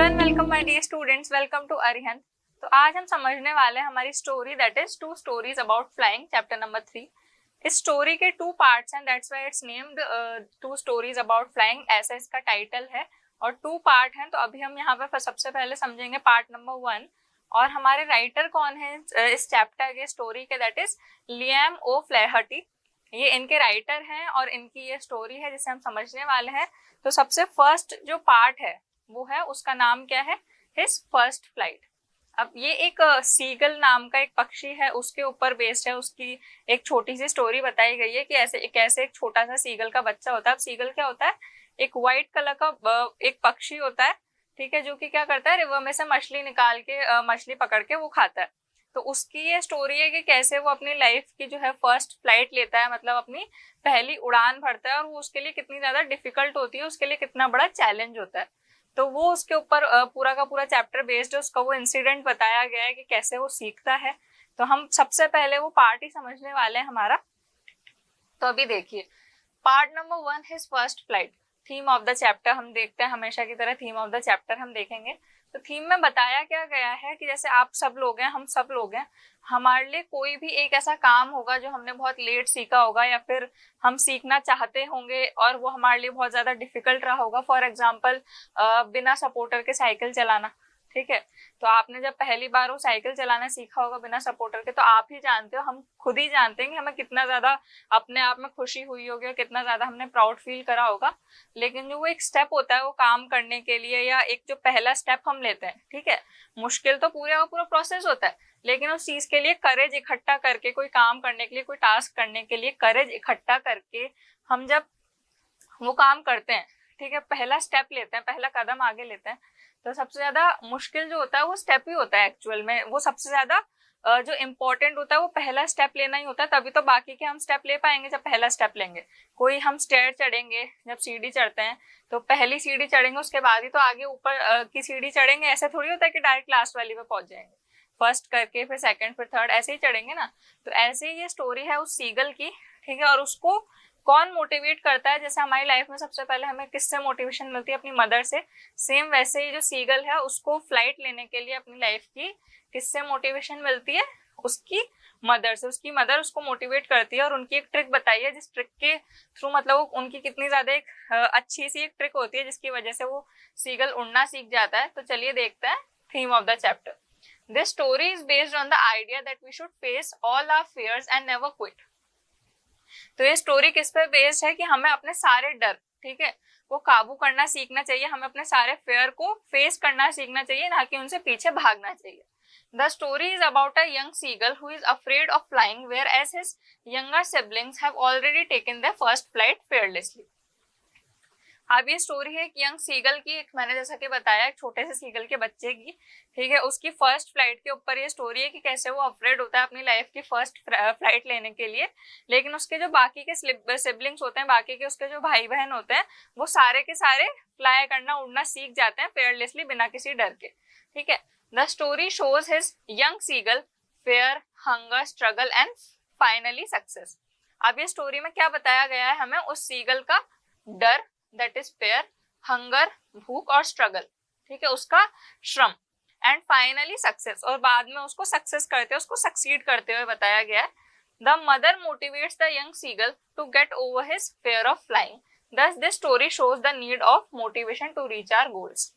Hello and welcome my dear students, welcome to Arihant. तो आज हम समझने वाले हैं हमारी story that is two stories about flying, chapter number 3। इस स्टोरी के 2 पार्ट्स हैं, that's why it's named two stories about flying, ऐसा इसका टाइटल है। और 2 पार्ट हैं, तो अभी हम यहाँ पे सबसे पहले समझेंगे पार्ट नंबर 1। और हमारे राइटर कौन है इस चैप्टर के स्टोरी के, दैट इज लियाम ओ फ्लैहर्टी। ये इनके राइटर हैं और इनकी ये स्टोरी है जिसे हम समझने वाले हैं। तो सबसे फर्स्ट जो पार्ट है वो है, उसका नाम क्या है, हिज फर्स्ट फ्लाइट। अब ये एक सीगल नाम का एक पक्षी है, उसके ऊपर बेस्ड है। उसकी एक छोटी सी स्टोरी बताई गई है कि ऐसे कैसे एक छोटा सा सीगल का बच्चा होता है। अब सीगल क्या होता है, एक व्हाइट कलर का एक पक्षी होता है, ठीक है, जो कि क्या करता है, रिवर में से मछली निकाल के मछली पकड़ के वो खाता है। तो उसकी ये स्टोरी है कि कैसे वो अपनी लाइफ की जो है फर्स्ट फ्लाइट लेता है, मतलब अपनी पहली उड़ान भरता है, और वो उसके लिए कितनी ज्यादा डिफिकल्ट होती है, उसके लिए कितना बड़ा चैलेंज होता है। तो वो उसके ऊपर पूरा का पूरा चैप्टर बेस्ड है, उसका वो इंसिडेंट बताया गया है कि कैसे वो सीखता है। तो हम सबसे पहले वो पार्ट ही समझने वाले हैं हमारा। तो अभी देखिए part number 1, his first flight. Theme of the chapter हम देखते हैं, हमेशा की तरह थीम ऑफ द चैप्टर हम देखेंगे। तो थीम में बताया क्या गया है कि जैसे आप सब लोग हैं, हम सब लोग हैं, हमारे लिए कोई भी एक ऐसा काम होगा जो हमने बहुत लेट सीखा होगा, या फिर हम सीखना चाहते होंगे और वो हमारे लिए बहुत ज्यादा डिफिकल्ट रहा होगा। फॉर एग्जाम्पल बिना सपोर्टर के साइकिल चलाना, ठीक है। तो आपने जब पहली बार वो साइकिल चलाना सीखा होगा बिना सपोर्टर के, तो आप ही जानते हो, हम खुद ही जानते हैं कि हमें कितना ज्यादा अपने आप में खुशी हुई होगी और कितना ज्यादा हमने प्राउड फील करा होगा। लेकिन जो वो एक स्टेप होता है वो काम करने के लिए, या एक जो पहला स्टेप हम लेते हैं, ठीक है, मुश्किल तो पूरा पूरा प्रोसेस होता है, लेकिन उस चीज के लिए करेज इकट्ठा करके, कोई काम करने के लिए, कोई टास्क करने के लिए करेज इकट्ठा करके हम जब वो काम करते हैं, ठीक है, पहला स्टेप लेते हैं, पहला कदम आगे लेते हैं, तो सबसे ज्यादा मुश्किल जो होता है वो स्टेप ही होता है एक्चुअल में। वो सबसे ज्यादा जो इम्पोर्टेंट होता है वो पहला स्टेप लेना ही होता है, तभी तो बाकी के हम स्टेप ले पाएंगे जब पहला स्टेप लेंगे। कोई हम स्टेयर चढ़ेंगे, जब सीढ़ी चढ़ते हैं तो पहली सीढ़ी चढ़ेंगे, उसके बाद ही तो आगे ऊपर की सीढ़ी चढ़ेंगे। ऐसे थोड़ी होता है कि डायरेक्ट लास्ट वाली पे पहुंच जाएंगे, फर्स्ट करके फिर सेकंड फिर थर्ड ऐसे ही चढ़ेंगे ना। तो ऐसे ही ये स्टोरी है उस सीगल की, ठीक है। और उसको कौन मोटिवेट करता है, जैसे हमारी लाइफ में सबसे पहले हमें किससे मोटिवेशन मिलती है, अपनी मदर से। सेम वैसे ही जो सीगल है उसको फ्लाइट लेने के लिए अपनी लाइफ की किससे मोटिवेशन मिलती है, उसकी मदर से। उसकी मदर उसको मोटिवेट करती है और उनकी एक ट्रिक बताई है, जिस ट्रिक के थ्रू मतलब उनकी कितनी ज्यादा एक अच्छी सी एक ट्रिक होती है जिसकी वजह से वो सीगल उड़ना सीख जाता है। तो चलिए देखते हैं theme of the chapter. This story is based on the idea that we should face all our fears and never quit. तो ये स्टोरी किस पे बेस्ड है कि हमें अपने सारे डर, ठीक है, वो काबू करना सीखना चाहिए। हमें अपने सारे फेयर को फेस करना सीखना चाहिए, ना कि उनसे पीछे भागना चाहिए। The story is about a young seagull who is afraid of flying, whereas his younger siblings have already taken their first flight fearlessly. अब ये स्टोरी है एक यंग सीगल की, एक मैंने जैसा कि बताया एक छोटे से सीगल के बच्चे की, ठीक है, उसकी फर्स्ट फ्लाइट के ऊपर ये स्टोरी है कि कैसे वो अफ्रेड होता है अपनी लाइफ की फर्स्ट फ्लाइट लेने के लिए। लेकिन उसके जो बाकी के सिबलिंग्स होते हैं, बाकी के उसके जो भाई बहन होते हैं, वो सारे के सारे फ्लाई करना उड़ना सीख जाते हैं फेयरलेसली, बिना किसी डर के, ठीक है। The story shows his young seagull fear, hunger, struggle and finally success. अब ये स्टोरी में क्या बताया गया है हमें, उस सीगल का डर, दैट इज फेयर, हंगर भूख और स्ट्रगल, ठीक है, उसका श्रम, एंड फाइनली सक्सेस, और बाद में उसको सक्सेस करते हुए, उसको सक्सीड करते हुए बताया गया है। The mother motivates the young seagull to get over his fear of flying, thus this story shows the need of motivation to reach our goals।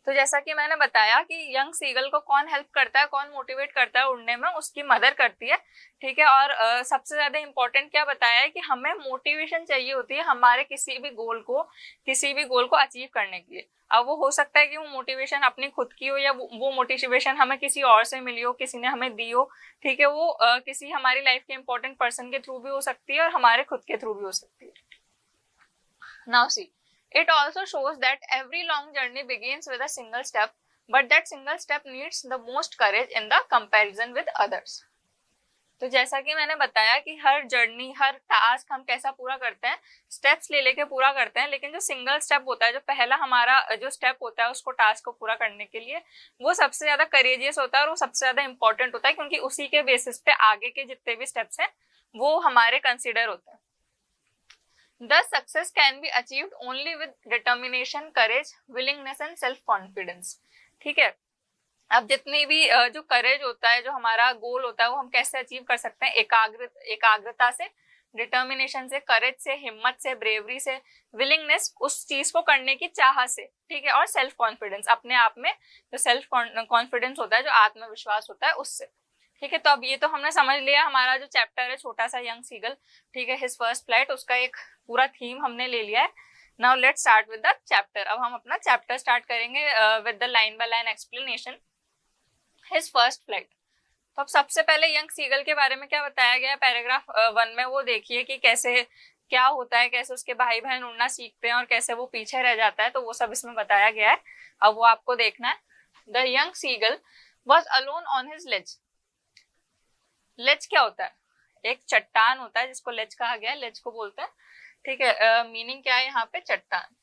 तो जैसा कि मैंने बताया कि यंग सीगल को कौन हेल्प करता है, कौन मोटिवेट करता है उड़ने में, उसकी मदर करती है, ठीक है। और सबसे ज्यादा इंपॉर्टेंट क्या बताया है कि हमें मोटिवेशन चाहिए होती है हमारे किसी भी गोल को अचीव करने के लिए। अब वो हो सकता है कि वो मोटिवेशन अपनी खुद की हो, या वो मोटिवेशन हमें किसी और से मिली हो, किसी ने हमें दी हो, ठीक है, वो किसी हमारी लाइफ के इंपॉर्टेंट पर्सन के थ्रू भी हो सकती है और हमारे खुद के थ्रू भी हो सकती है। Now see, it also shows that every long journey begins with a single step, but that single step needs the most courage in the comparison with others। तो जैसा कि मैंने बताया कि हर जर्नी, हर टास्क हम कैसा पूरा करते हैं, स्टेप्स ले लेके पूरा करते हैं, लेकिन जो सिंगल स्टेप होता है, जो पहला हमारा जो स्टेप होता है उसको टास्क को पूरा करने के लिए, वो सबसे ज्यादा करेजियस होता है और वो सबसे ज्यादा इंपॉर्टेंट होता है, क्योंकि उसी के बेसिस पे आगे के जितने भी स्टेप्स हैं वो हमारे कंसिडर होते हैं। The success can be achieved only with determination, courage, willingness and self confidence. ठीक है, अब जितनी भी जो करेज होता है, जो हमारा गोल होता है, वो हम कैसे अचीव कर सकते हैं? एकाग्रता से, डिटर्मिनेशन से, करेज से, हिम्मत से, ब्रेवरी से, विलिंगनेस, उस चीज को करने की चाह से, ठीक है, और सेल्फ कॉन्फिडेंस, अपने आप में जो सेल्फ कॉन्फिडेंस होता है, जो आत्मविश्वास होता है, उससे। ठीक है, तो अब ये तो हमने समझ लिया हमारा जो चैप्टर है छोटा सा यंग सीगल, ठीक है, हिज फर्स्ट फ्लाइट, उसका एक पूरा थीम हमने ले लिया है। Now let's start with the chapter. अब हम अपना चैप्टर स्टार्ट करेंगे with the line by line explanation. His first flight. तो अब सबसे पहले यंग सीगल के बारे में क्या बताया गया है पैराग्राफ 1 में, वो देखिए कि कैसे क्या होता है, कैसे उसके भाई बहन उड़ना सीखते हैं और कैसे वो पीछे रह जाता है, तो वो सब इसमें बताया गया है। अब वो आपको देखना है। The young seagull was alone on his ledge. Ledge क्या होता है? एक चट्टान होता है जिसको लेज कहा गया है, लेज को बोलते हैं। ठीक है, मीनिंग क्या है यहाँ पे? चट्टान।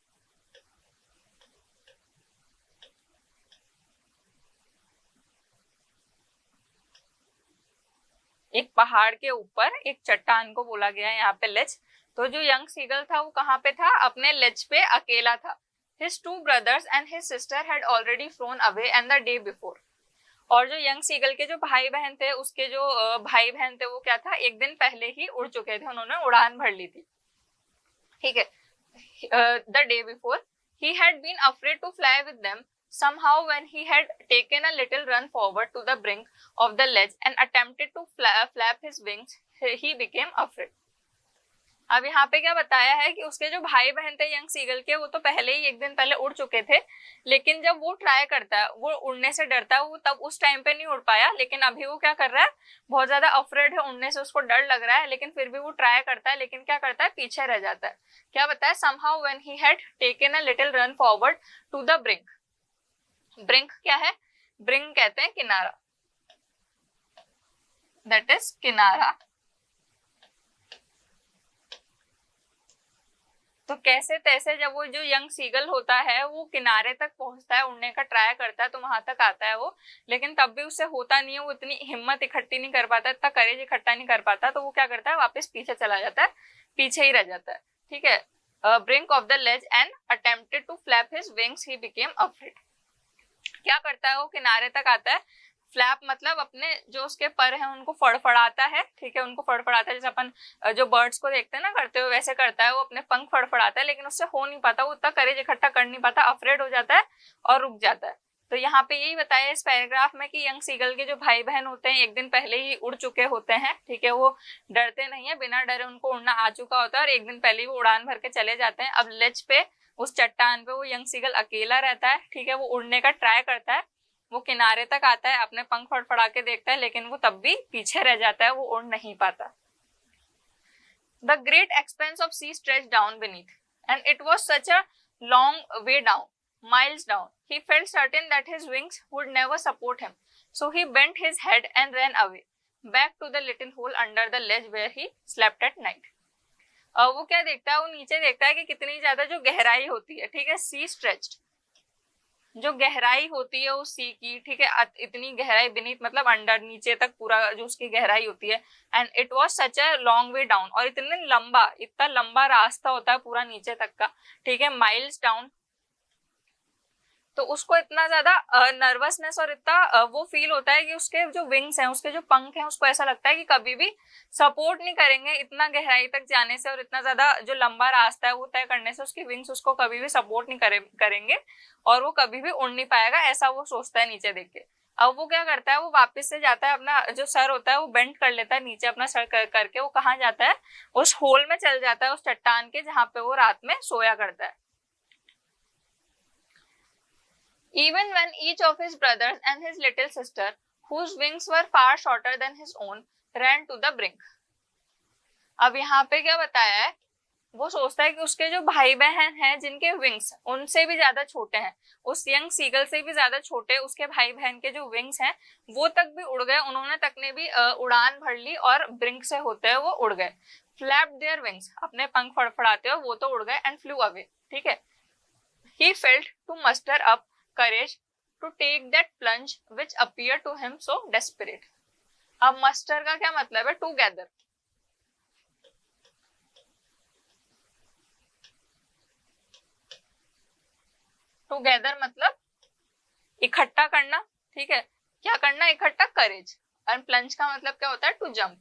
एक पहाड़ के ऊपर एक चट्टान को बोला गया है यहाँ पे लेज। तो जो यंग सीगल था वो कहाँ पे था? अपने लेज पे अकेला था। His two brothers and his sister had already flown away and the day before. और जो यंग सीगल के जो भाई बहन थे, उसके जो भाई बहन थे, वो क्या था? एक दिन पहले ही उड़ चुके थे, उन्होंने उड़ान भर ली थी। ठीक है, the day before he had been afraid to fly with them. Somehow when he had taken a little run forward to the brink of the ledge and attempted to flap his wings, he became afraid. अब यहाँ पे क्या बताया है कि उसके जो भाई बहन थे यंग सीगल के, वो तो पहले ही एक दिन पहले उड़ चुके थे, लेकिन जब वो ट्राई करता है, वो उड़ने से डरता है, वो तब उस टाइम पे नहीं उड़ पाया, लेकिन अभी वो क्या कर रहा है? बहुत ज्यादा अफ्रेड है, उड़ने से उसको डर लग रहा है, लेकिन फिर भी वो ट्राई करता है, लेकिन क्या करता है? पीछे रह जाता है। क्या बताया? Somehow when he had taken a little run forward to the brink. Brink क्या है? ब्रिंक कहते हैं किनारा, दैट इज किनारा। तो कैसे तैसे जब वो जो यंग सीगल होता है वो किनारे तक पहुंचता है, उड़ने का ट्राई करता है, तो वहां तक आता है वो, लेकिन तब भी उससे होता नहीं है, वो इतनी हिम्मत इकट्ठी नहीं कर पाता, इतना करेज इकट्ठा नहीं कर पाता, तो वो क्या करता है? वापस पीछे चला जाता है, पीछे ही रह जाता है। ठीक है, brink of the ledge and attempted to flap his wings, he became afraid. क्या करता है? वो किनारे तक आता है। फ्लैप मतलब अपने जो उसके पर हैं उनको फड़फड़ाता है। ठीक है, उनको फड़फड़ाता है, जैसे अपन जो बर्ड्स को देखते हैं ना करते हुए, वैसे करता है वो, अपने पंख फड़फड़ाता है, लेकिन उससे हो नहीं पाता, वो उतना करेज इकट्ठा कर नहीं पाता, अफ्रेड हो जाता है और रुक जाता है। तो यहाँ पे यही बताया इस पैराग्राफ में कि यंग सीगल के जो भाई बहन होते हैं एक दिन पहले ही उड़ चुके होते हैं। ठीक है, वो डरते नहीं है, बिना डरे उनको उड़ना आ चुका होता है, और एक दिन पहले ही वो उड़ान भर के चले जाते हैं। अब लेज पे, उस चट्टान पे वो यंग सीगल अकेला रहता है। ठीक है, वो उड़ने का ट्राई करता है, वो किनारे तक आता है, अपने पंख फड़फड़ा के देखता है, लेकिन वो तब भी पीछे रह जाता है, वो उड़ नहीं पाता। The great expanse of sea stretch down beneath and it was such a long way down, miles down. He felt certain that his wings would never support him. So he bent his head and ran away, back to the little hole under the ledge where he slept at night. वो क्या देखता है? वो नीचे देखता है कि कितनी ज्यादा जो गहराई होती है। ठीक है, सी स्ट्रेच्ड, जो गहराई होती है उस सी की, ठीक है, इतनी गहराई, बीनीथ मतलब अंडर, नीचे तक पूरा जो उसकी गहराई होती है। And it was such a long way down, और इतना लंबा रास्ता होता है पूरा नीचे तक का। ठीक है, माइल्स डाउन। तो उसको इतना ज्यादा नर्वसनेस और इतना वो फील होता है कि उसके जो विंग्स हैं, उसके जो पंख हैं, उसको ऐसा लगता है कि कभी भी सपोर्ट नहीं करेंगे, इतना गहराई तक जाने से और इतना ज्यादा जो लंबा रास्ता है वो तय करने से उसके विंग्स उसको कभी भी सपोर्ट नहीं करेंगे, और वो कभी भी उड़ नहीं पाएगा, ऐसा वो सोचता है नीचे देख के। अब वो क्या करता है? वो वापस से जाता है, अपना जो सर होता है वो बेंड कर लेता है नीचे, अपना सर करके वो कहाँ जाता है? उस होल में चल जाता है, उस चट्टान के, जहाँ पे वो रात में सोया करता है। Even when each of his brothers and his little sister, whose wings were far shorter than his own, ran to the brink. अब यहाँ पे क्या बताया है? वो सोचता है कि उसके जो भाई बहन हैं जिनके विंग्स उनसे भी ज्यादा छोटे हैं, उस यंग सीगल से भी ज्यादा छोटे उसके भाई बहन के जो विंग्स हैं वो तक भी उड़ गए, उन्होंने तक ने भी उड़ान भर ली और ब्रिंक से होते हुए वो उड़ गए। फ्लैप्ड देयर विंग्स, अपने पंख फड़फड़ाते हुए वो तो उड़ गए। And flu away. ठीक है, he felt to muster up courage to take that plunge which appeared to him so desperate. अब मस्टर का क्या मतलब है? To gather. टुगेदर मतलब इकट्ठा करना, ठीक है, क्या करना, इकट्ठा, करेज। एंड प्लंज का मतलब क्या होता है, टू जंप।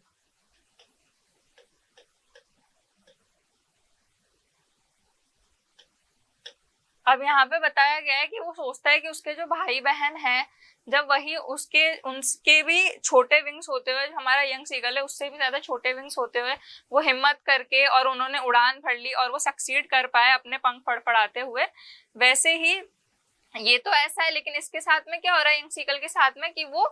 अब यहाँ पे बताया गया है कि वो सोचता है कि उसके जो भाई बहन हैं, जब वही उनके भी छोटे विंग्स होते हुए, हमारा यंग सीगल है उससे भी ज्यादा छोटे विंग्स होते हुए, वो हिम्मत करके और उन्होंने उड़ान भर ली और वो सक्सीड कर पाए अपने पंख फड़फड़ाते हुए, वैसे ही ये तो ऐसा है। लेकिन इसके साथ में क्या हो रहा है यंग सीगल के साथ में, कि वो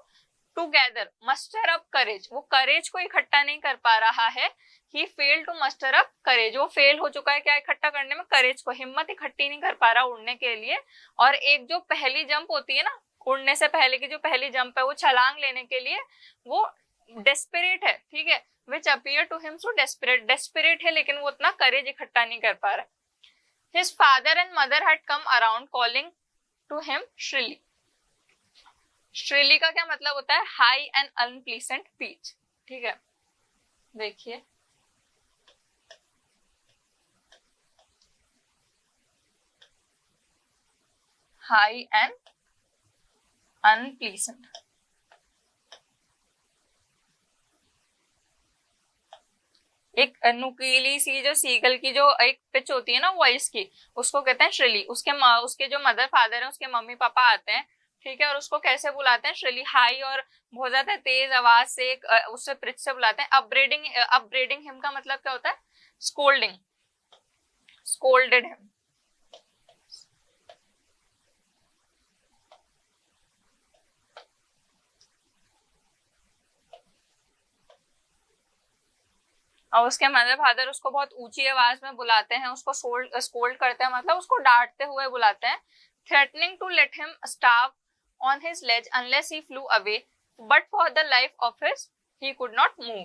टुगेदर मस्टर अप करेज, वो करेज को इकट्ठा नहीं कर पा रहा है। ही फेल टू मस्टर अप करेज, वो फेल हो चुका है क्या, इकट्ठा करने में, करेज को, हिम्मत इकट्ठी नहीं कर पा रहा उड़ने के लिए। और एक जो पहली जंप होती है ना, उड़ने से पहले की जो पहली जंप है, वो छलांग लेने के लिए वो डेस्परेट है, ठीक है, which appear to him so desperate, desperate है लेकिन वो उतना करेज इकट्ठा नहीं कर पा रहा है। His father and mother had come around calling to him shrilly. Shrilly का क्या मतलब होता है, हाई एंड अनप्लीसेंट पीच, ठीक है, देखिए हाई एंड अनप्लीसेंट। एक नुकीली सी जो सीगल की जो एक पिच होती है ना वॉइस की, उसको कहते हैं श्रीली। उसके जो मदर फादर है, उसके मम्मी पापा आते हैं, ठीक है, और उसको कैसे बुलाते हैं, श्रीली, हाई और बहुत ज्यादा तेज आवाज से उससे पिच से बुलाते हैं। अपब्रेडिंग हिम का मतलब क्या होता है, स्कोल्डिंग, स्कोल्डेड हिम। और उसके मदर फादर उसको बहुत ऊंची आवाज में बुलाते हैं, उसको स्कोल्ड करते हैं, मतलब उसको डांटते हुए बुलाते हैं। Threatening to let him starve on his ledge unless he flew away, but for the life of his he could not move.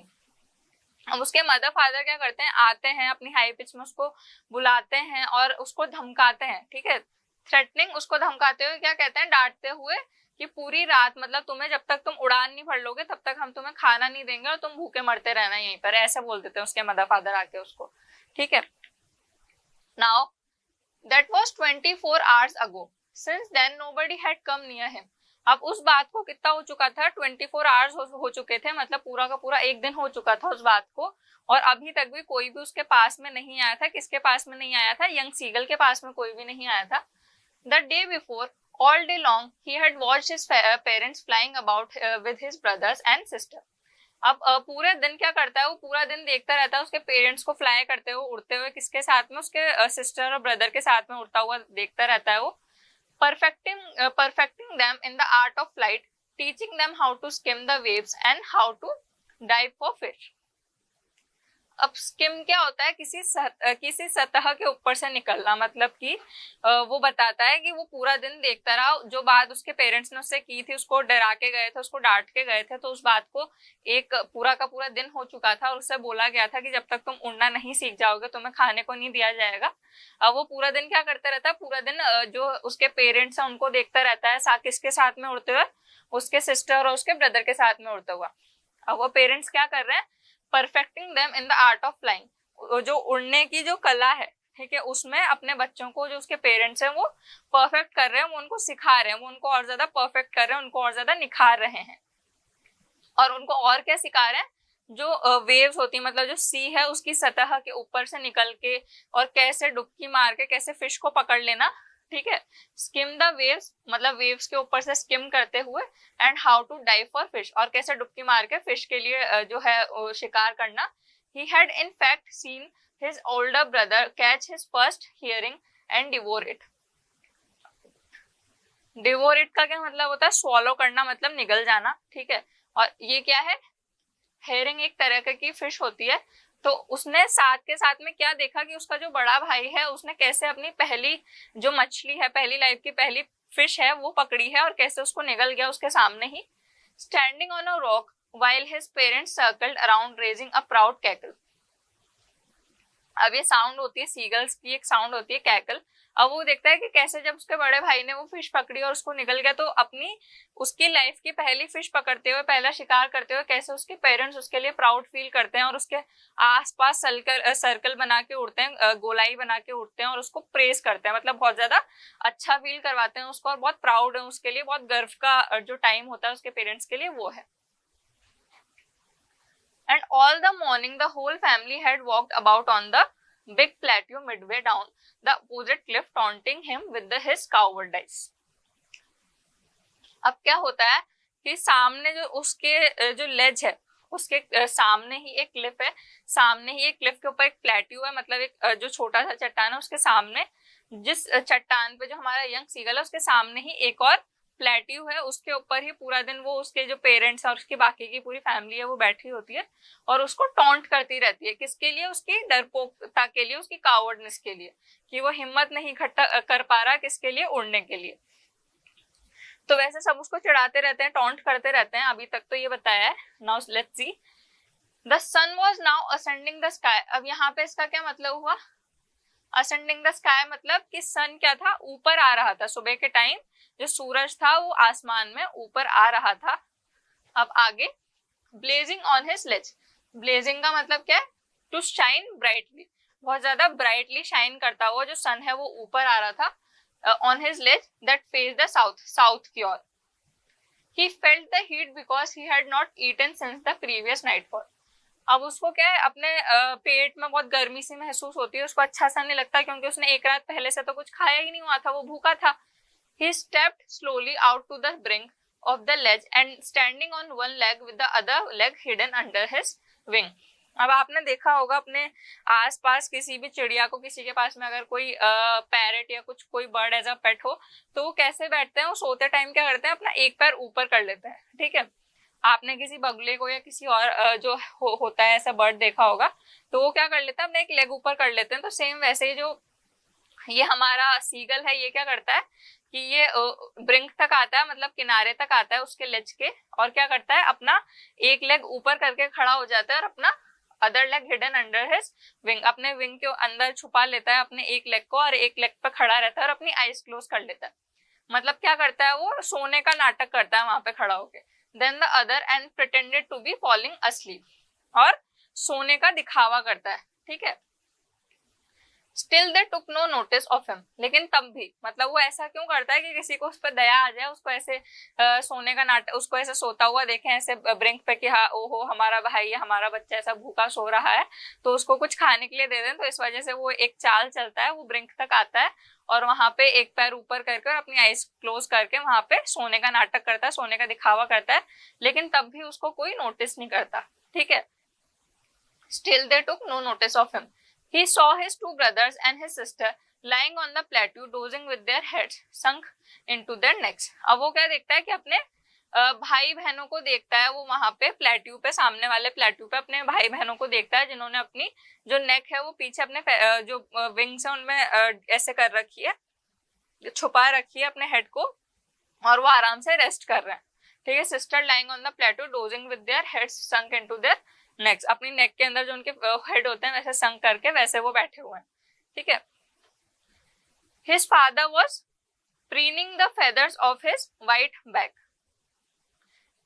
अब उसके मदर फादर क्या करते हैं, आते हैं अपनी हाई पिच में, उसको बुलाते हैं और उसको धमकाते हैं, ठीक है, थ्रेटनिंग, उसको धमकाते हुए क्या कहते हैं, डांटते हुए, कि पूरी रात, मतलब तुम्हें जब तक तुम उड़ान नहीं भर लोगे तब तक हम तुम्हें खाना नहीं देंगे और तुम भूखे मरते रहना यहीं पर, ऐसे बोल देते हैं उसके मदर फादर आके उसको, ठीक है। Now that was 24 hours ago, since then nobody had come near him। अब उस बात को कितना हो चुका था, 24 hours हो चुके थे, मतलब पूरा का पूरा एक दिन हो चुका था उस बात को, और अभी तक भी कोई भी उसके पास में नहीं आया था। किसके पास में नहीं आया था, यंग सीगल के पास में कोई भी नहीं आया था। The day before, all day long he had watched his parents flying about with his brothers and sister। अब पूरे दिन क्या करता है, वो पूरा दिन देखता रहता है उसके पेरेंट्स को फ्लाई करते हुए, उड़ते हुए, किसके साथ में, उसके सिस्टर और ब्रदर के साथ में उड़ता हुआ देखता रहता है वो। perfecting them in the art of flight, teaching them how to skim the waves and how to dive for fish। अब स्किम क्या होता है, किसी सतह के ऊपर से निकलना, मतलब कि वो बताता है कि वो पूरा दिन देखता रहा, जो बात उसके पेरेंट्स ने उससे की थी, उसको डरा के गए थे, उसको डांट के गए थे, तो उस बात को एक पूरा का पूरा दिन हो चुका था और उससे बोला गया था कि जब तक तुम उड़ना नहीं सीख जाओगे तुम्हें खाने को नहीं दिया जाएगा। अब वो पूरा दिन क्या करता रहता है, पूरा दिन जो उसके पेरेंट्स है उनको देखता रहता है, किसके साथ में उड़ते हुए, उसके सिस्टर और उसके ब्रदर के साथ में उड़ता हुआ। अब वो पेरेंट्स क्या कर रहे हैं, perfecting them in the art of flying, जो उड़ने की जो कला है, ठीक है, उसमें अपने बच्चों को, जो उसके पेरेंट्स हैं वो परफेक्ट कर रहे हैं, वो उनको सिखा रहे हैं, वो उनको और ज्यादा परफेक्ट कर रहे हैं, उनको और ज्यादा निखार रहे हैं। और उनको और क्या सिखा रहे हैं, जो वेव्स होती है, मतलब जो सी है उसकी सतह के ऊपर से निकल के और कैसे डुबकी मार के कैसे फिश को पकड़ लेना, ठीक है, स्किम द वेव्स, मतलब वेव्स के ऊपर से स्किम करते हुए, and how to dive for fish, और कैसे डुबकी मार के फिश के लिए जो है शिकार करना। He had in fact seen his older brother catch his first hearing and devour it. Devour it का क्या मतलब होता है, स्वॉलो करना, मतलब निगल जाना, ठीक है। और ये क्या है, हेरिंग एक तरह की फिश होती है। तो उसने साथ के साथ में क्या देखा कि उसका जो बड़ा भाई है उसने कैसे अपनी पहली जो मछली है, पहली लाइफ की पहली फिश है वो पकड़ी है और कैसे उसको निगल गया उसके सामने ही। Standing on a rock while his parents circled around raising a proud cackle। अब ये साउंड होती है सीगल्स की, एक साउंड होती है कैकल। अब वो देखता है कि कैसे जब उसके बड़े भाई ने वो फिश पकड़ी और उसको निकल गया, तो अपनी उसकी लाइफ की पहली फिश पकड़ते हुए, पहला शिकार करते हुए कैसे उसके पेरेंट्स उसके लिए प्राउड फील करते हैं और उसके आसपास सर्कल बना के उड़ते हैं, गोलाई बना के उड़ते हैं और उसको प्रेस करते हैं, मतलब बहुत ज्यादा अच्छा फील करवाते हैं उसको और बहुत प्राउड है उसके लिए, बहुत गर्व का जो टाइम होता है उसके पेरेंट्स के लिए वो है। And all the morning the whole family had walked about on the big plateau midway down the opposite cliff, taunting him with his cowardice. अब क्या होता है कि सामने जो उसके जो लेज है उसके सामने ही एक क्लिफ है, सामने ही एक क्लिफ के ऊपर एक प्लेट्यू है, मतलब एक जो छोटा सा चट्टान है उसके सामने, जिस चट्टान पे जो हमारा यंग सीगल है उसके सामने ही एक और प्लेट्यू है, उसके ऊपर ही पूरा दिन वो उसके जो पेरेंट्स और उसकी बाकी की पूरी फैमिली है वो बैठी होती है और उसको टॉन्ट करती रहती है। किसके लिए? उसकी डरपोकता के लिए, उसकी कावर्डनेस के लिए, कि वो हिम्मत नहीं इकट्ठा कर पा रहा किसके लिए? उड़ने के लिए। तो वैसे सब उसको चिढ़ाते रहते हैं, टॉन्ट करते रहते हैं। अभी तक तो ये बताया है। Now let's see. The sun was now ascending the sky. अब यहाँ पे इसका क्या मतलब हुआ? असेंडिंग द स्काई मतलब कि सन क्या था? ऊपर आ रहा था। सुबह के टाइम जो सूरज था वो आसमान में ऊपर आ रहा था। अब आगे blazing on his ledge. Blazing का मतलब क्या है? टू शाइन ब्राइटली, बहुत ज्यादा ब्राइटली शाइन करता हुआ जो सन है वो ऊपर आ रहा था on his ledge that face the south, south की ओर। He felt the heat because he had not eaten since the previous nightfall. अब उसको क्या है, अपने पेट में बहुत गर्मी सी महसूस होती है, उसको अच्छा सा नहीं लगता क्योंकि उसने एक रात पहले से तो कुछ खाया ही नहीं हुआ था, वो भूखा था। He stepped slowly out to the brink of the ledge and standing on one leg with the other leg hidden under his wing. अब आपने देखा होगा अपने आसपास किसी भी चिड़िया को, किसी के पास में अगर कोई पैरेट या कुछ कोई बर्ड एज अ पेट हो तो वो कैसे बैठते हैं? वो सोते टाइम क्या करते हैं? अपना एक पैर ऊपर कर लेते हैं, ठीक है। आपने किसी बगले को या किसी और जो होता है ऐसा बर्ड देखा होगा तो वो क्या कर लेता है? अपना एक लेग ऊपर कर लेते हैं। तो सेम वैसे ही जो ये हमारा सीगल है ये क्या करता है कि ये ब्रिंक तक आता है, मतलब किनारे तक आता है उसके लेज के, और क्या करता है? अपना एक लेग ऊपर करके खड़ा हो जाता है और अपना other leg hidden under his wing, अपने विंग के अंदर छुपा लेता है अपने एक लेग को और एक लेग पे खड़ा रहता है और अपनी आईज क्लोज कर लेता है। मतलब क्या करता है? वो सोने का नाटक करता है वहां पे खड़ा होके। Then the other and pretended to be falling asleep, और सोने का दिखावा करता है, ठीक है। Still they took no notice of him, लेकिन तब भी, मतलब वो ऐसा क्यों करता है कि किसी को उस पर दया आ जाए, उसको ऐसे सोने का नाटक, उसको ऐसे सोता हुआ देखें ऐसे ब्रिंक पे कि हाँ ओहो हमारा भाई है, हमारा बच्चा ऐसा भूखा सो रहा है तो उसको कुछ खाने के लिए दे दें। तो इस वजह से वो एक चाल चलता है, वो ब्रिंक तक आता है और वहां पे एक पैर ऊपर करके और अपनी आईज क्लोज करके वहां पे सोने का नाटक करता है, सोने का दिखावा करता है, लेकिन तब भी उसको कोई नोटिस नहीं करता, ठीक है। Still they took no notice of him. He saw his two brothers and his sister lying on the plateau dozing with their heads sunk into their necks. अब वो क्या देखता है कि अपने भाई बहनों को देखता है, वो वहां पे प्लेट्यू पे, सामने वाले प्लेट्यू पे अपने भाई बहनों को देखता है जिन्होंने अपनी जो नेक है वो पीछे अपने जो विंग्स है उनमें ऐसे कर रखी है, छुपा रखी है अपने हेड को, और वो आराम से रेस्ट कर रहे हैं, ठीक है। Sister lying on the plateau dosing with their heads sunk into their next, अपनी नेक के अंदर जो उनके हेड होते हैं वैसे संक करके वैसे वो बैठे हुए हैं, ठीक है। His father was preening the feathers of his white back.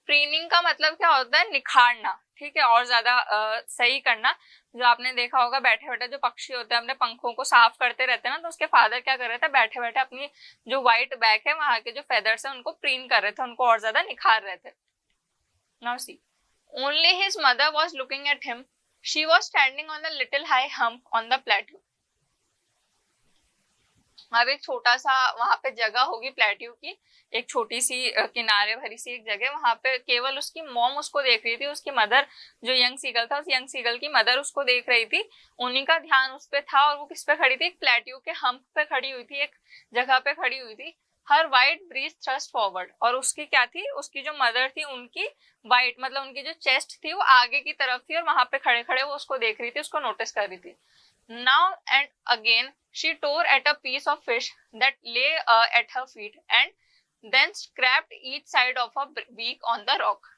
Preening का मतलब क्या होता है? निखारना, ठीक है, और ज्यादा सही करना। जो आपने देखा होगा बैठे बैठे जो पक्षी होते हैं अपने पंखों को साफ करते रहते हैं ना, तो उसके फादर क्या कर रहे थे? बैठे बैठे अपनी जो व्हाइट बैक है वहां के जो फेदर्स है उनको प्रीन कर रहे थे, उनको और ज्यादा निखार रहे थे। Now see, only his mother was looking at him. She was standing on a little high hump on the plateau. अब एक छोटा सा वहां पे जगह होगी प्लेट्यू की, एक छोटी सी किनारे भरी सी एक जगह, वहां पे केवल उसकी मॉम उसको देख रही थी, उसकी मदर जो यंग सीगल था उस यंग सीगल की मदर उसको देख रही थी, उन्हीं का ध्यान उस पे था। और वो किस पे खड़ी थी? एक प्लेट्यू के हम्प पे खड़ी हुई थी, एक जगह पे खड़ी हुई थी। हर वाइट ब्रीज थ्रस्ट फॉरवर्ड, और उसकी क्या थी? उसकी जो मदर थी उनकी वाइट, मतलब उनकी जो चेस्ट थी वो आगे की तरफ थी और वहां पे खड़े खड़े वो उसको देख रही थी, उसको नोटिस कर रही थी। Now and again she tore at a piece of fish that lay at her feet and then scraped each side of her beak on the rock.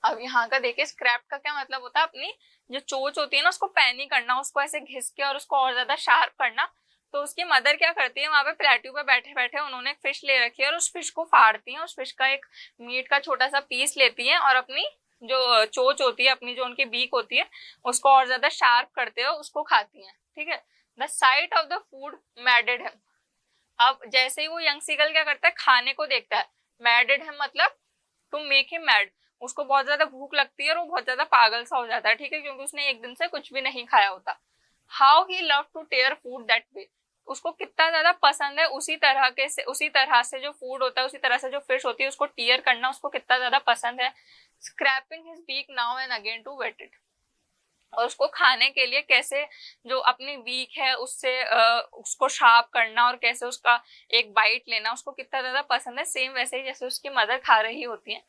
अब यहाँ का देखिए स्क्रैप का क्या मतलब होता है, अपनी जो चोंच होती है ना उसको पैनी करना, उसको ऐसे घिस के और उसको और ज्यादा शार्प करना। तो उसकी मदर क्या करती है, वहां पे प्लेट्यू पे बैठे बैठे उन्होंने एक फिश ले रखी है और उस फिश को फाड़ती है, उस फिश का एक मीट का छोटा सा पीस लेती है और अपनी जो चोंच होती है, अपनी जो उनकी बीक होती है उसको और ज्यादा शार्प करते हुए उसको खाती है। ठीक है, the sight of the food maddened him. अब जैसे ही वो यंग सीगल क्या करता है, खाने को देखता है, मैडेड हिम मतलब टू मेक हिम मैड, उसको बहुत ज्यादा भूख लगती है और वो बहुत ज्यादा पागल सा हो जाता है। ठीक है, क्योंकि उसने एक दिन से कुछ भी नहीं खाया होता। How he love to tear food that way, उसको कितना ज्यादा पसंद है उसी तरह से जो फूड होता है, उसी तरह से जो फिश होती है उसको टीयर करना उसको कितना ज्यादा पसंद है। Scraping his beak now and again to whet it, और उसको खाने के लिए कैसे जो अपनी बीक है उससे उसको शार्प करना और कैसे उसका एक बाइट लेना उसको कितना ज्यादा पसंद है, सेम वैसे ही जैसे उसकी मदर खा रही होती है।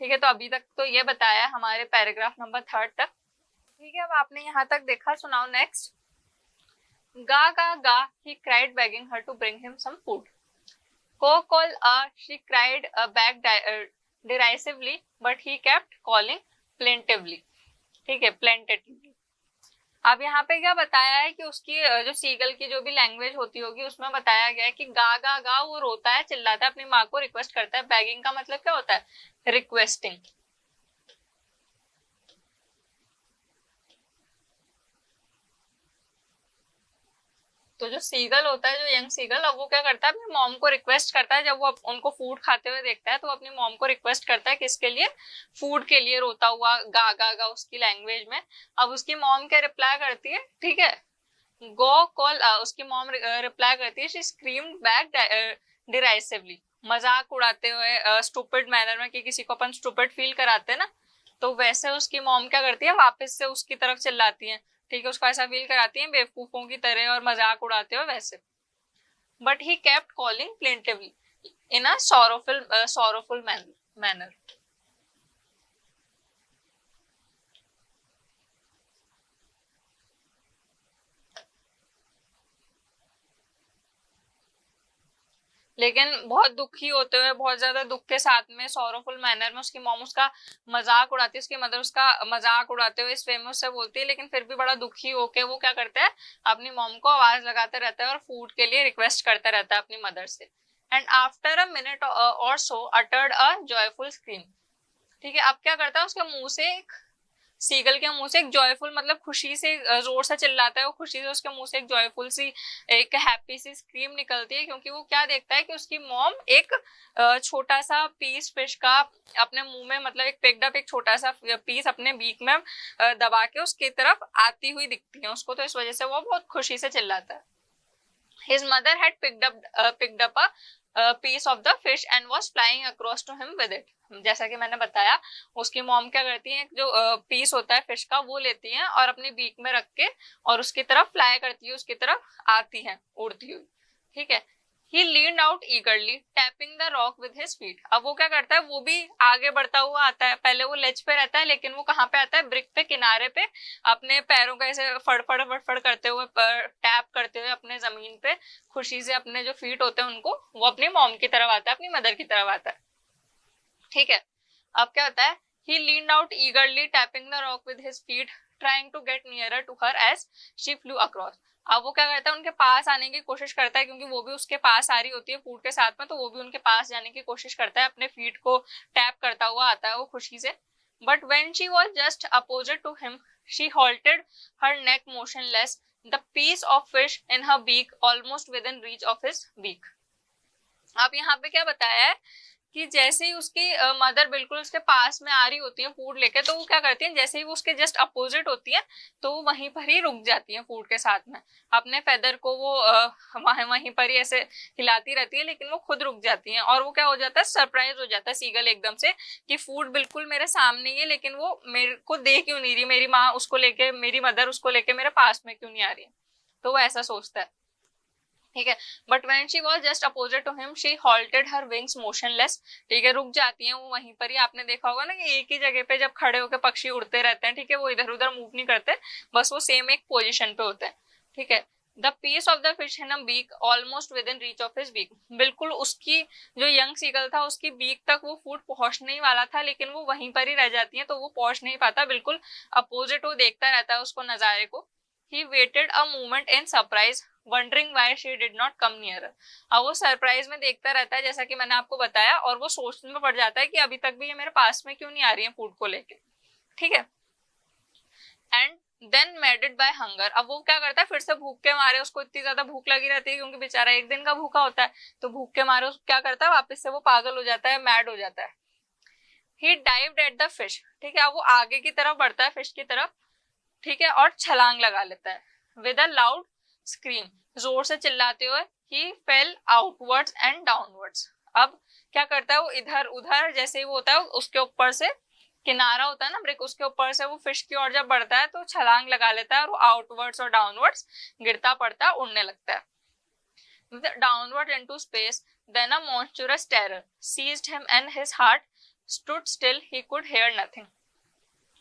ठीक है, तो अभी तक तो ये बताया हमारे पैराग्राफ नंबर 3 तक। ठीक है, अब आपने यहाँ तक देखा, सुनाओ नेक्स्ट। गा गा गा he cried begging her to bring him some food. Ko call she cried back derisively but he kept calling plaintively. ठीक है, plaintively। अब यहाँ पे क्या बताया है कि उसकी जो सीगल की जो भी लैंग्वेज होती होगी उसमें बताया गया है कि गा गा गा वो रोता है, चिल्लाता है, अपनी माँ को रिक्वेस्ट करता है। बैगिंग का मतलब क्या होता है, रिक्वेस्टिंग। तो जो सीगल होता है, जो यंग सीगल, अब वो क्या करता है, अपनी मॉम को रिक्वेस्ट करता है। जब वो उनको फूड खाते हुए देखता है तो अपनी मॉम को रिक्वेस्ट करता है, किसके लिए, फूड के लिए, रोता हुआ गा गा गा उसकी लैंग्वेज में। अब उसकी मॉम क्या रिप्लाई करती है, ठीक है, गो कॉल, उसकी मॉम रिप्लाई करती है, शी स्क्रीम्ड बैक डिराइसिवली, मजाक उड़ाते हुए, स्टूपिड मैनर में, कि किसी को अपन स्टूपिड फील कराते हैं ना, तो वैसे उसकी मॉम क्या करती है, वापस से उसकी तरफ चिल्लाती है। ठीक है, उसको ऐसा फील कराती है बेवकूफों की तरह और मजाक उड़ाते हुए वैसे। But he kept calling plaintively in a sorrowful manner. लेकिन बहुत दुखी होते हुए, बहुत ज्यादा दुख के साथ में, सॉरोफुल मैनर में उसकी मॉम उसका मजाक उड़ाती है, उसकी मदर उसका मजाक उड़ाते हुए इस वे में उससे बोलती है, लेकिन फिर भी बड़ा दुखी होके वो क्या करता है, अपनी मॉम को आवाज लगाते रहता है और फूड के लिए रिक्वेस्ट करता रहता है अपनी मदर से। एंड आफ्टर अ मिनट और सो अटर्ड अ जॉयफुल स्क्रीम। ठीक है, अब क्या करता है, उसके मुंह से एक, सीगल के मुंह से एक जॉयफुल मतलब खुशी से जोर से चिल्लाता है वो, खुशी से उसके मुंह से एक जॉयफुल सी, एक हैप्पी सी स्क्रीम निकलती है, क्योंकि वो क्या देखता है कि उसकी मॉम एक छोटा सा पीस फिश का अपने मुंह में, मतलब एक पिक्ड अप एक छोटा सा पीस अपने बीक में दबा के उसकी तरफ आती हुई दिखती है उसको, तो इस वजह से वो बहुत खुशी से चिल्लाता है। His mother had picked up a piece of the fish and was flying across to him with it. जैसा कि मैंने बताया, उसकी मॉम क्या करती है, जो पीस होता है फिश का वो लेती है और अपनी बीक में रख के और उसकी तरफ फ्लाई करती है, उसकी तरफ आती है उड़ती हुई। ठीक है, he leaned out eagerly tapping the rock with his feet। अब वो क्या करता है, वो भी आगे बढ़ता हुआ आता है, पहले वो लेज पे रहता है लेकिन वो कहाँ पे आता है, ब्रिक पे, किनारे पे, अपने पैरों का ऐसे फड़फड़ फड़फड़ करते हुए, टैप करते हुए अपने जमीन पे खुशी से अपने जो फीट होते हैं उनको, वो अपनी मॉम की तरफ आता है, अपनी मदर की तरफ आता है। ठीक है, अब क्या होता है, he leaned out eagerly tapping the rock with his feet trying to get nearer to her as she flew across। अब वो क्या करता है, उनके पास आने की कोशिश करता है, क्योंकि वो भी उसके पास आ रही होती है फूड के साथ में, तो वो भी उनके पास जाने की कोशिश करता है, अपने फीट को टैप करता हुआ आता है वो खुशी से। But when she was just opposite to him she halted, her neck motionless, the piece of fish in her beak almost within reach of his beak। अब यहाँ पे क्या बताया है कि जैसे ही उसकी मदर बिल्कुल उसके पास में आ रही होती है फूड लेके, तो वो क्या करती है, जैसे ही वो उसके जस्ट अपोजिट होती है तो वो वहीं पर ही रुक जाती है फूड के साथ में, अपने फेदर को वो वहीं पर ही ऐसे हिलाती रहती है, लेकिन वो खुद रुक जाती है और वो क्या हो जाता है, सरप्राइज हो जाता है सीगल एकदम से कि फूड बिल्कुल मेरे सामने ही है, लेकिन वो मेरे को दे क्यों नहीं रही, मेरी माँ उसको लेके, मेरी मदर उसको लेके मेरे पास में क्यों नहीं आ रही है, तो वो ऐसा सोचता है। ठीक है, but when she was just opposite to him she halted her wings motionless. ठीक है, रुक जाती हैं वो वहीं पर ही, आपने देखा होगा ना कि एक ही जगह पे जब खड़े होकर पक्षी उड़ते रहते हैं, ठीक है, वो इधर उधर मूव नहीं करते, बस वो सेम एक पोजीशन पे होते हैं। ठीक है, the piece of the fish in a beak almost within reach of his beak, बिल्कुल उसकी जो यंग सीगल था उसकी बीक तक वो फूड पहुंचने ही वाला था, लेकिन वो वहीं पर ही रह जाती है, तो वो पहुंच नहीं पाता, बिल्कुल अपोजिट वो देखता रहता है उसको नजारे को। He waited a moment in surprise, wondering why she did not come nearer. अब वो सरप्राइज में देखता रहता है जैसा कि मैंने आपको बताया, और वो सोचने में पड़ जाता है कि अभी तक भी ये मेरे पास में क्यों नहीं आ रही है फूड को लेके, ठीक है। एंड देन मेडेड बाय हंगर, अब वो क्या करता है, फिर से भूख के मारे, उसको इतनी ज्यादा भूख लगी रहती है क्योंकि बेचारा एक दिन का भूखा होता है, तो भूख के मारे क्या करता है, वापस से वो पागल हो जाता है, मैड हो जाता है। ही डाइव्ड एट द फिश, ठीक है, अब वो आगे की तरफ बढ़ता है फिश की तरफ, ठीक है, और छलांग लगा लेता है। विद अ लाउड स्क्रीम, जोर से चिल्लाते हुए, ही फेल आउटवर्ड्स एंड डाउनवर्ड्स। अब क्या करता है वो, इधर उधर जैसे ही वो होता है उसके ऊपर से किनारा होता है ना ब्रिक, उसके ऊपर से वो फिश की ओर जब बढ़ता है तो छलांग लगा लेता है और वो आउटवर्ड्स और डाउनवर्ड्स गिरता पड़ता उड़ने लगता है। Downward into space, then a monstrous terror seized him and his heart stood still, he could hear nothing.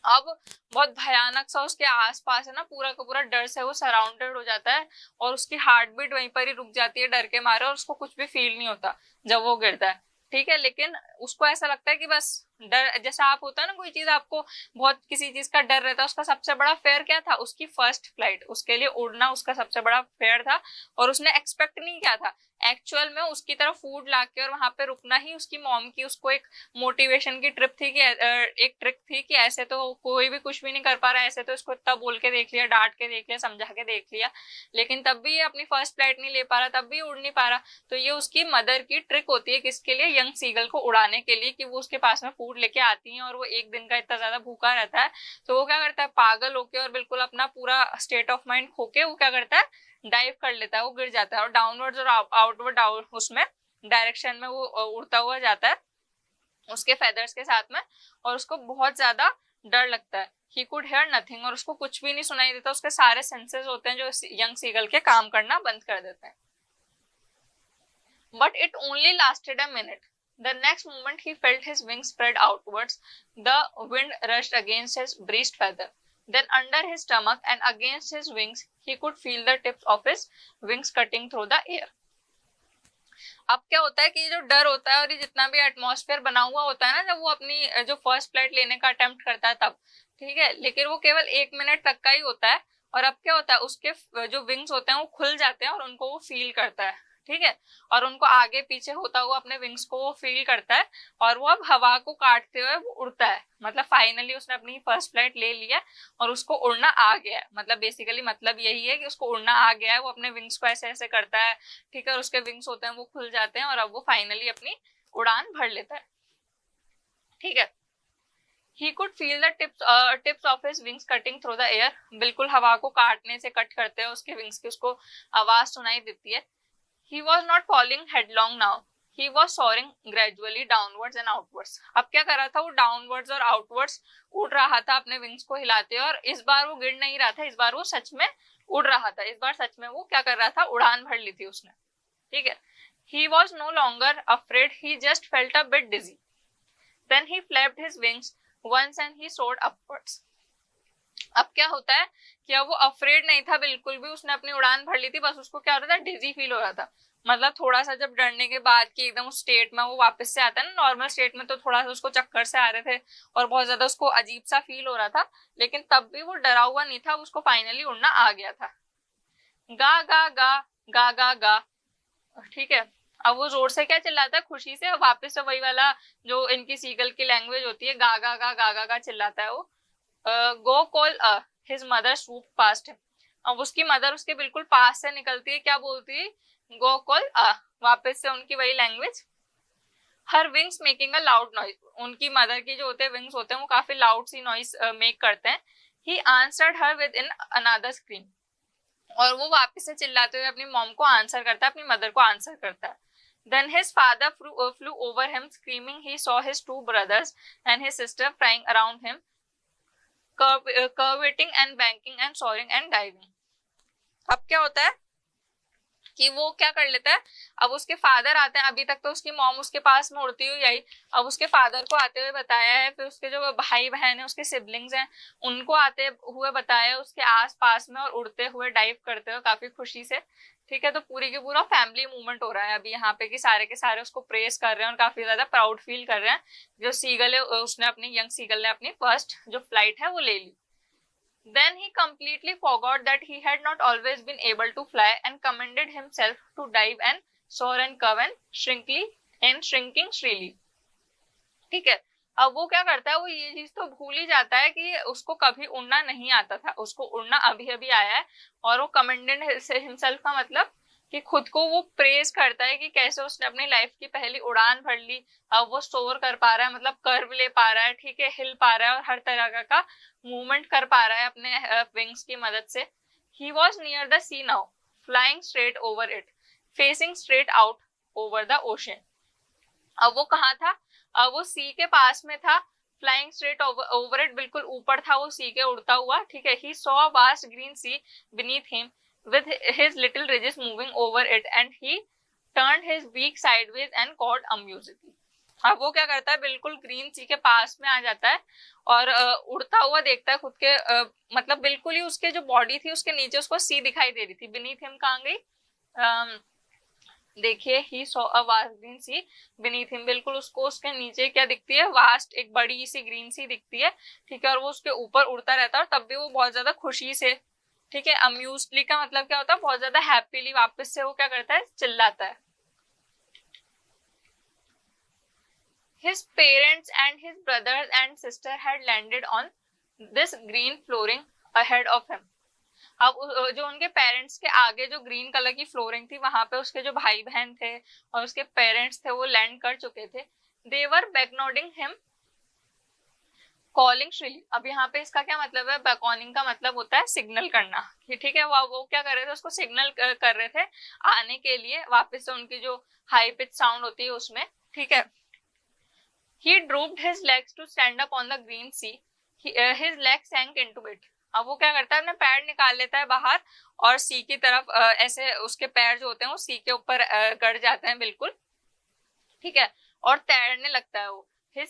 अब बहुत भयानक सा उसके आसपास है ना, पूरा का पूरा डर से वो सराउंडेड हो जाता है, और उसकी हार्ट बीट वहीं पर ही रुक जाती है डर के मारे, और उसको कुछ भी फील नहीं होता जब वो गिरता है, ठीक है। लेकिन उसको ऐसा लगता है कि बस डर, जैसा आप होता है ना कोई चीज आपको बहुत किसी चीज का डर रहता है, उसका सबसे बड़ा फेयर क्या था, उसकी फर्स्ट फ्लाइट, उसके लिए उड़ना उसका सबसे बड़ा फेयर था, और उसने एक्सपेक्ट नहीं किया था एक्चुअल में उसकी तरफ फूड लाके और वहां पे रुकना ही उसकी मॉम की उसको एक मोटिवेशन की ट्रिप थी कि एक ट्रिक थी कि ऐसे तो कोई भी कुछ भी नहीं कर पा रहा है, ऐसे तो इसको इतना बोल के देख लिया, डांट के देख लिया, समझा के देख लिया, लेकिन तब भी ये अपनी फर्स्ट फ्लाइट नहीं ले पा रहा, तब भी उड़ नहीं पा रहा। तो ये उसकी मदर की ट्रिक होती है, किसके लिए, यंग सीगल को उड़ाने के लिए, कि वो उसके पास में फूड लेके आती है और वो एक दिन का इतना ज्यादा भूखा रहता है, तो वो क्या करता है, पागल होके और बिल्कुल अपना पूरा स्टेट ऑफ माइंड खोके वो क्या करता है, डाइव कर लेता है, वो गिर जाता है, और डाउनवर्ड्स और आउटवर्ड उसमें डायरेक्शन में वो उड़ता हुआ जाता है उसके फेदर्स के साथ में, और उसको बहुत ज्यादा डर लगता है। ही कुड हेयर नथिंग, और उसको कुछ भी नहीं सुनाई देता, उसके सारे सेंसेस होते हैं जो यंग सीगल के काम करना बंद कर देते हैं। But it only lasted a minute, the next moment he felt his wings spread outwards, the wind rushed against his breast feather, then under his stomach and against his wings he could feel the tips of his wings cutting through the air. अब क्या होता है कि जो डर होता है और ये जितना भी एटमॉस्फेयर बना हुआ होता है ना, जब वो अपनी जो फर्स्ट फ्लाइट लेने का अटेम्प्ट करता है तब, ठीक है, लेकिन वो केवल 1 मिनट तक का ही होता है, और अब क्या होता है, उसके जो विंग्स होते हैं वो खुल जाते हैं और उनको वो फील करता है, ठीक है, और उनको आगे पीछे होता हुआ अपने विंग्स को वो फील करता है, और वो अब हवा को काटते हुए वो उड़ता है, मतलब फाइनली उसने अपनी फर्स्ट फ्लाइट ले लिया और उसको उड़ना आ गया है, मतलब बेसिकली मतलब यही है कि उसको उड़ना आ गया है, वो अपने विंग्स को ऐसे ऐसे करता है, ठीक है, और उसके विंग्स होते हैं वो खुल जाते हैं, और अब वो फाइनली अपनी उड़ान भर लेता है, ठीक है। He could feel the tips of his wings cutting through the air, बिल्कुल हवा को काटने से कट करते हैं उसके विंग्स की, उसको आवाज सुनाई देती है। He was not falling headlong now. He was soaring gradually downwards and outwards. अब क्या कर रहा था वो, डाउनवर्ड्स और आउटवर्ड्स उड़ रहा था अपने विंग्स को हिलाते, और इस बार वो गिर नहीं रहा था, इस बार वो सच में उड़ रहा था, इस बार सच में वो क्या कर रहा था, उड़ान भर ली थी उसने, ठीक है। He was no longer afraid, he just felt a bit dizzy. Then he flapped his wings once and he soared upwards. अब क्या होता है कि अब वो अफ्रेड नहीं था बिल्कुल भी, उसने अपनी उड़ान भर ली थी, बस उसको क्या हो रहा था, डिजी फील हो रहा था, मतलब थोड़ा सा जब डरने के बाद की एकदम उस स्टेट में वो वापस से आता है ना नॉर्मल स्टेट में, तो थोड़ा सा उसको चक्कर से आ रहे थे और बहुत ज्यादा उसको अजीब सा फील हो रहा था, लेकिन तब भी वो डरा हुआ नहीं था, उसको फाइनली उड़ना आ गया था। गा गा गा गा गा गा, ठीक है। अब वो जोर से क्या चिल्लाता है, खुशी से, वापस से वही वाला जो इनकी सीगल की लैंग्वेज होती है, गा गा गा गा गा गा चिल्लाता है वो। Go call his mother swoop past him, अब उसकी मदर उसके बिल्कुल पास से निकलती है, क्या बोलती है, गो कॉल वापस से उनकी वही language. Her wings making a loud noise, उनकी मदर की जो होते हैं विंग्स होते हैं वो काफी लाउड सी नॉइज मेक करते हैं। He answered her with in another scream, और वो वापस से चिल्लाते हुए अपनी मॉम को आंसर करता है, अपनी मदर को आंसर करता है। Then his father flew over him screaming. He saw his two brothers and his sister flying around him, curveting and banking and soaring and diving. अब क्या होता है कि वो क्या कर लेता है, अब उसके फादर आते हैं, अभी तक तो उसकी मॉम उसके पास में उड़ती हुई आई, अब उसके फादर को आते हुए बताया है, फिर उसके जो भाई बहन है उसके सिबलिंग्स हैं उनको आते हुए बताया उसके आस पास में, और उड़ते हुए डाइव करते हुए काफी खुशी से। ठीक है, तो पूरी की पूरा फैमिली मूवमेंट हो रहा है अभी यहाँ पे कि सारे के सारे उसको प्रेस कर रहे हैं और काफी ज्यादा प्राउड फील कर रहे हैं। जो सीगल है उसने अपनी यंग सीगल ने अपनी फर्स्ट जो फ्लाइट है वो ले ली। Then he completely forgot that he had not always been able to fly and commended himself to dive and soar and curve and shrinking shrilly। ठीक है, अब वो क्या करता है, वो ये चीज तो भूल ही जाता है कि उसको कभी उड़ना नहीं आता था, उसको उड़ना अभी अभी आया है। और वो कमेंडेड हिमसेल्फ का मतलब कि खुद को वो प्रेज करता है कि कैसे उसने अपनी लाइफ की पहली उड़ान भर ली, अब वो सोर कर पा रहा है, मतलब कर्व ले पा रहा है, ठीक है, हिल पा रहा है और हर तरह का मूवमेंट कर पा रहा है अपने विंग्स की मदद से। He was near the sea now, flying straight over it, facing straight out over the ocean. अब वो कहाँ था, अब वो सी के पास में था, फ्लाइंग स्ट्रेट ओवर इट, बिल्कुल ऊपर था वो सी के उड़ता हुआ। ठीक है, he saw vast green sea beneath him with his little ridges moving over it and he turned his beak sideways and cawed amusedly। अब वो क्या करता है, बिल्कुल ग्रीन सी के पास में आ जाता है और उड़ता हुआ देखता है खुद के मतलब बिल्कुल ही उसके जो बॉडी थी उसके नीचे उसको सी दिखाई दे रही थी। beneath him कहाँ गई, देखिए, he saw a vast green sea beneath him, बिल्कुल उसको उसके नीचे क्या दिखती है, वास्ट एक बड़ी सी ग्रीन सी दिखती है। ठीक है, और वो उसके ऊपर उड़ता रहता है और तब भी वो बहुत ज्यादा खुशी से, ठीक है, अम्यूज्डली का मतलब क्या होता है, बहुत ज्यादा हैप्पीली वापस से वो क्या करता है, चिल्लाता है। His parents and his brothers and sister had landed on this green flooring ahead of him। अब जो उनके पेरेंट्स के आगे जो ग्रीन कलर की फ्लोरिंग थी वहां पे उसके जो भाई बहन थे और उसके पेरेंट्स थे वो लैंड कर चुके थे। They were beckoning him, calling shrilly. अब यहाँ पे इसका क्या मतलब है, बैकॉनिंग का मतलब होता है सिग्नल करना। ठीक है, वो क्या कर रहे थे, उसको सिग्नल कर रहे थे आने के लिए वापस से उनकी जो हाई पिच साउंड होती है उसमें। ठीक है, he drooped his legs to stand up on the green sea, his legs sank into it। अब वो क्या करता है, अपने पैर निकाल लेता है बाहर और सी की तरफ ऐसे उसके पैर जो होते हैं वो सी के ऊपर गड़ जाते हैं बिल्कुल। ठीक है, और तैरने लगता है वो। he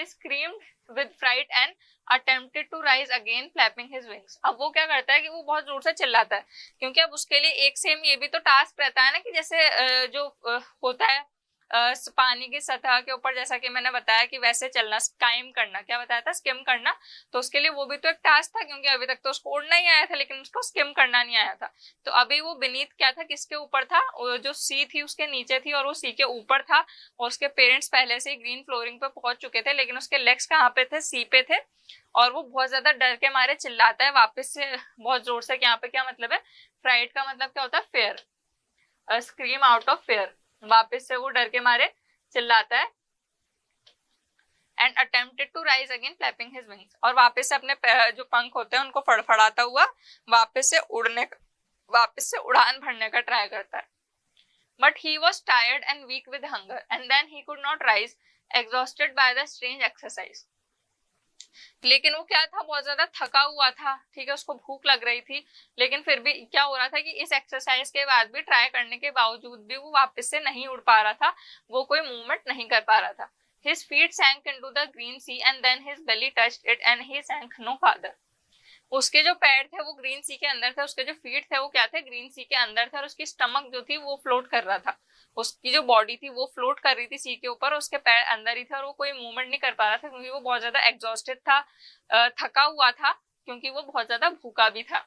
screamed with fright and attempted to rise again flapping his wings। अब वो क्या करता है कि वो बहुत जोर से चिल्लाता है, क्योंकि अब उसके लिए एक सेम ये भी तो टास्क रहता है ना कि जैसे जो होता है पानी की सतह के ऊपर, जैसा कि मैंने बताया कि वैसे चलना, स्काइम करना, क्या बताया था, स्किम करना। तो उसके लिए वो भी तो एक टास्क था, क्योंकि अभी तक तो उसको उड़ना ही आया था लेकिन उसको स्किम करना नहीं आया था। तो अभी वो बीनीथ क्या था, किसके ऊपर था, जो सी थी उसके नीचे थी और वो सी के ऊपर था। और उसके पेरेंट्स पहले से ही ग्रीन फ्लोरिंग पे पहुंच चुके थे, लेकिन उसके लेग्स कहाँ पे थे, सी पे थे। और वो बहुत ज्यादा डर के मारे चिल्लाता है वापस से बहुत जोर से। यहाँ पे क्या मतलब है, फ्राइट का मतलब क्या होता है, fear, scream out of fear. वापस से वो डर के मारे चिल्लाता है। And attempted to rise again flapping his wings, और वापस से अपने जो पंख होते हैं उनको फड़फड़ाता हुआ वापस से उड़ान भरने का ट्राई करता है। But he was tired and weak with hunger and then he could not rise, exhausted by the strange exercise. लेकिन वो क्या था, बहुत ज्यादा थका हुआ था। ठीक है, उसको भूख लग रही थी, लेकिन फिर भी क्या हो रहा था कि इस एक्सरसाइज के बाद भी, ट्राई करने के बावजूद भी वो वापस से नहीं उड़ पा रहा था, वो कोई मूवमेंट नहीं कर पा रहा था। His feet sank into the green sea and then his belly touched it and he sank no farther। उसके जो पैर थे वो ग्रीन सी के अंदर थे, उसके जो फीट थे वो क्या थे, ग्रीन सी के अंदर थे, और उसकी स्टमक जो थी वो फ्लोट कर रहा था। उसकी जो बॉडी थी वो फ्लोट कर रही थी सी के ऊपर, उसके पैर अंदर ही थे और वो कोई मूवमेंट नहीं कर पा रहा था, क्योंकि वो बहुत ज्यादा एग्जॉस्टेड था, थका हुआ था, क्योंकि वो बहुत ज्यादा भूखा भी था।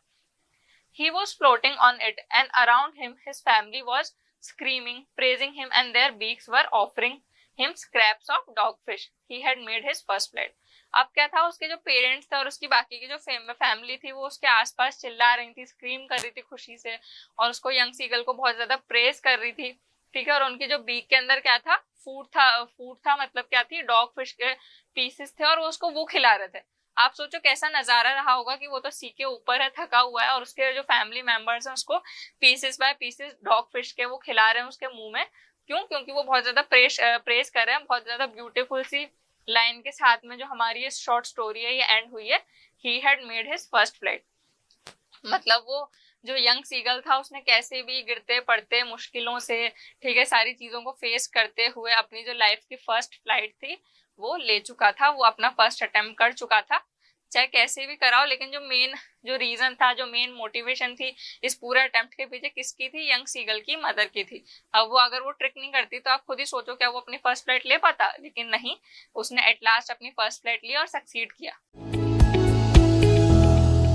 He was floating on it and around him his family was screaming, praising him, and their beaks were offering him scraps of dogfish he had made his first flight। अब क्या था, उसके जो पेरेंट्स थे और उसकी बाकी की जो फैमिली थी वो उसके आसपास चिल्ला रही थी, स्क्रीम कर रही थी खुशी से, और उसको यंग सीगल को बहुत ज्यादा प्रेज कर रही थी। ठीक है, और उनकी जो बीक के अंदर क्या था, फूड था, मतलब क्या थी, डॉग फिश के पीसेस थे और वो उसको वो खिला रहे थे। आप सोचो कैसा नजारा रहा होगा कि वो तो सी के ऊपर है, थका हुआ है, और उसके जो फैमिली मेंबर्स हैं उसको pieces by pieces dog fish के वो खिला रहे हैं उसके मुंह में। क्यों, क्योंकि वो बहुत ज्यादा प्रेस कर रहे हैं। बहुत ज्यादा ब्यूटीफुल सी लाइन के साथ में जो हमारी ये शॉर्ट स्टोरी है ये एंड हुई है, he had made his first flight. मतलब वो जो यंग सीगल था उसने कैसे भी गिरते पड़ते मुश्किलों से, ठीक है, सारी चीजों को फेस करते हुए अपनी जो लाइफ की फर्स्ट फ्लाइट थी वो ले चुका था, वो अपना फर्स्ट अटेम्प्ट कर चुका था। चाहे कैसे भी कराओ, लेकिन जो रीजन था, जो मेन मोटिवेशन थी इस पूरे अटेम्प्ट के पीछे किसकी थी? यंग सीगल की मदर की थी। अब वो अगर वो ट्रिक नहीं करती तो आप खुद ही सोचो क्या वो अपनी फर्स्ट फ्लाइट ले पाता? लेकिन नहीं, उसने एट लास्ट अपनी फर्स्ट फ्लाइट ली और सक्सीड किया।